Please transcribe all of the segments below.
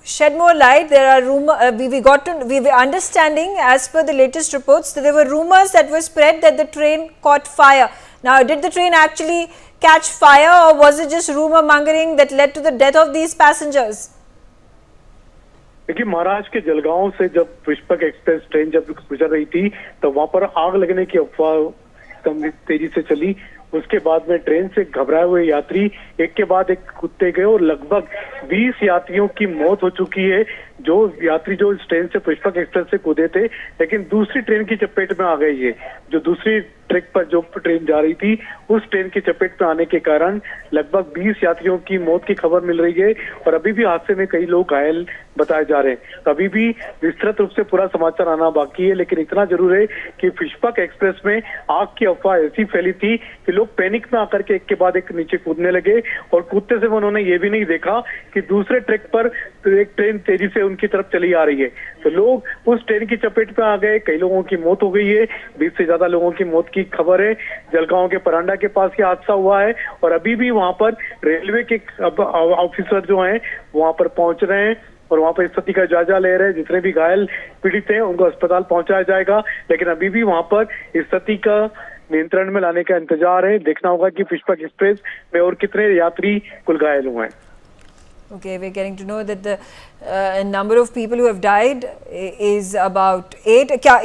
shed more light. There are we were understanding as per the latest reports that there were rumors that were spread that the train caught fire. Now, did the train actually catch fire, or was it just rumor mongering that led to the death of these passengers? देखिए, महाराष्ट्र के जलगांव से जब Pushpak express train जब गुजर रही थी तो वहां पर आग लगने की अफवाह तेजी से चली। उसके बाद में ट्रेन से घबराए हुए यात्री एक के बाद एक कूदते गए और लगभग 20 यात्रियों की मौत हो चुकी है। जो यात्री जो इस ट्रेन से पुष्पक एक्सप्रेस से कूदे थे, लेकिन दूसरी ट्रेन की चपेट में आ गई है। जो दूसरी ट्रैक पर जो ट्रेन जा रही थी, उस ट्रेन की चपेट में आने के कारण लगभग 20 यात्रियों की मौत की खबर मिल रही है और अभी भी हादसे में कई लोग घायल बताए जा रहे हैं। अभी भी विस्तृत रूप से पूरा समाचार आना बाकी है, लेकिन इतना जरूर है कि पुष्पक एक्सप्रेस में आग की अफवाह ऐसी फैली थी कि लोग पैनिक में आकर के एक के बाद एक नीचे कूदने लगे और कूदते समय उन्होंने ये भी नहीं देखा कि दूसरे ट्रैक पर एक ट्रेन तेजी से उनकी तरफ चली आ रही है। तो लोग उस ट्रेन की चपेट में आ गए। कई लोगों की मौत हो गई है, 20 से ज्यादा लोगों की मौत की खबर है। जलगांव के परांडा के पास ये हादसा हुआ है और अभी भी वहां पर रेलवे के ऑफिसर जो हैं वहां पर पहुंच रहे हैं और वहां पर स्थिति का जायजा ले रहे हैं। जितने भी घायल पीड़ित हैं उनको अस्पताल पहुंचाया जाएगा, लेकिन अभी भी वहां पर स्थिति का नियंत्रण में लाने का इंतजार है। देखना होगा कि पुष्पक एक्सप्रेस में और कितने यात्री कुल घायल हुए हैं। Okay, we're getting to know that the number of people who have died is about 8. क्या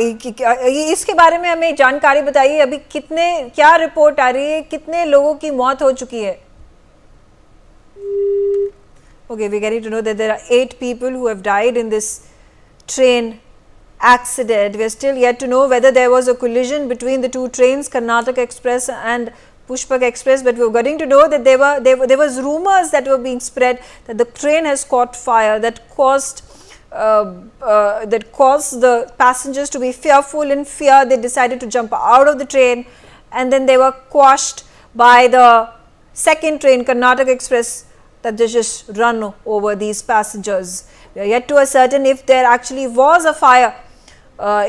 इसके बारे में हमें जानकारी बताइए। अभी कितने, क्या रिपोर्ट आ रही है, कितने लोगों की मौत हो चुकी है? Okay, we're getting to know that there are 8 people who have died in this train accident. We're still yet to know whether there was a collision between the two trains, Karnataka Express and Pushpak Express, but we were getting to know that there was rumors that were being spread that the train has caught fire, that caused the passengers to be fearful. In fear, they decided to jump out of the train, and then they were quashed by the second train, Karnataka Express, that they just run over these passengers. We are yet to ascertain if there actually was a fire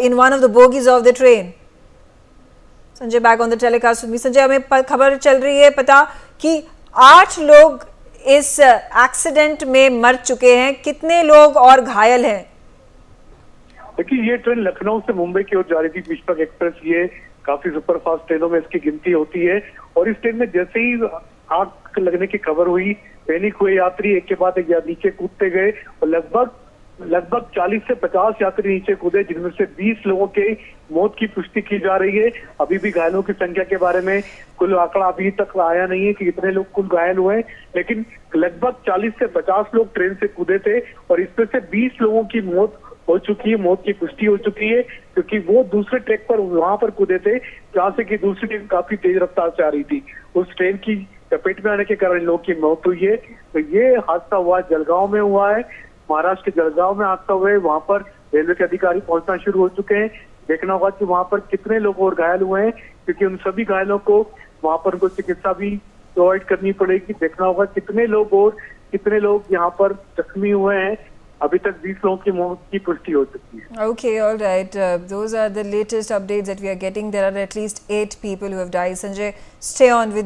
in one of the bogies of the train. Sanjay back on the telecast with me. Sanjay, हमें खबर चल रही है पता कि 8 लोग इस accident में मर चुके हैं। कितने लोग और घायल हैं? देखिए, ये ट्रेन लखनऊ से मुंबई की ओर जा रही थी, पुष्पक एक्सप्रेस। ये काफी सुपरफास्ट ट्रेनों में इसकी गिनती होती है और इस ट्रेन में जैसे ही आग लगने की खबर हुई, पैनिक हुए यात्री एक के बाद एक नीचे कूदते गए और लगभग 40 से 50 यात्री नीचे कूदे, जिनमें से 20 लोगों के मौत की पुष्टि की जा रही है। अभी भी घायलों की संख्या के बारे में कुल आंकड़ा अभी तक आया नहीं है कि कितने लोग कुल घायल हुए, लेकिन लगभग 40 से 50 लोग ट्रेन से कूदे थे और इसमें से 20 लोगों की मौत हो चुकी है, मौत की पुष्टि हो चुकी है, क्योंकि वो दूसरे ट्रैक पर वहां पर कूदे थे जहां से कि दूसरी ट्रेन काफी तेज रफ्तार से आ रही थी। उस ट्रेन की चपेट में आने के कारण लोगों की मौत हुई है। तो ये हादसा हुआ जलगांव में हुआ है, महाराष्ट्र के जलगांव में हादसा हुआ है। वहां पर रेलवे के अधिकारी पहुंचना शुरू हो चुके हैं। देखना होगा कि वहां पर कितने लोग और घायल हुए हैं, क्योंकि उन सभी घायलों को वहां पर उनको चिकित्सा भी प्रोवाइड करनी पड़ेगी। देखना होगा कितने लोग यहाँ पर जख्मी हुए हैं। अभी तक 20 लोगों की मौत की पुष्टि हो चुकी है। Okay, all right. Those are the latest updates that we are getting. There are at least 8 people who have died. Sanjay, stay on with me.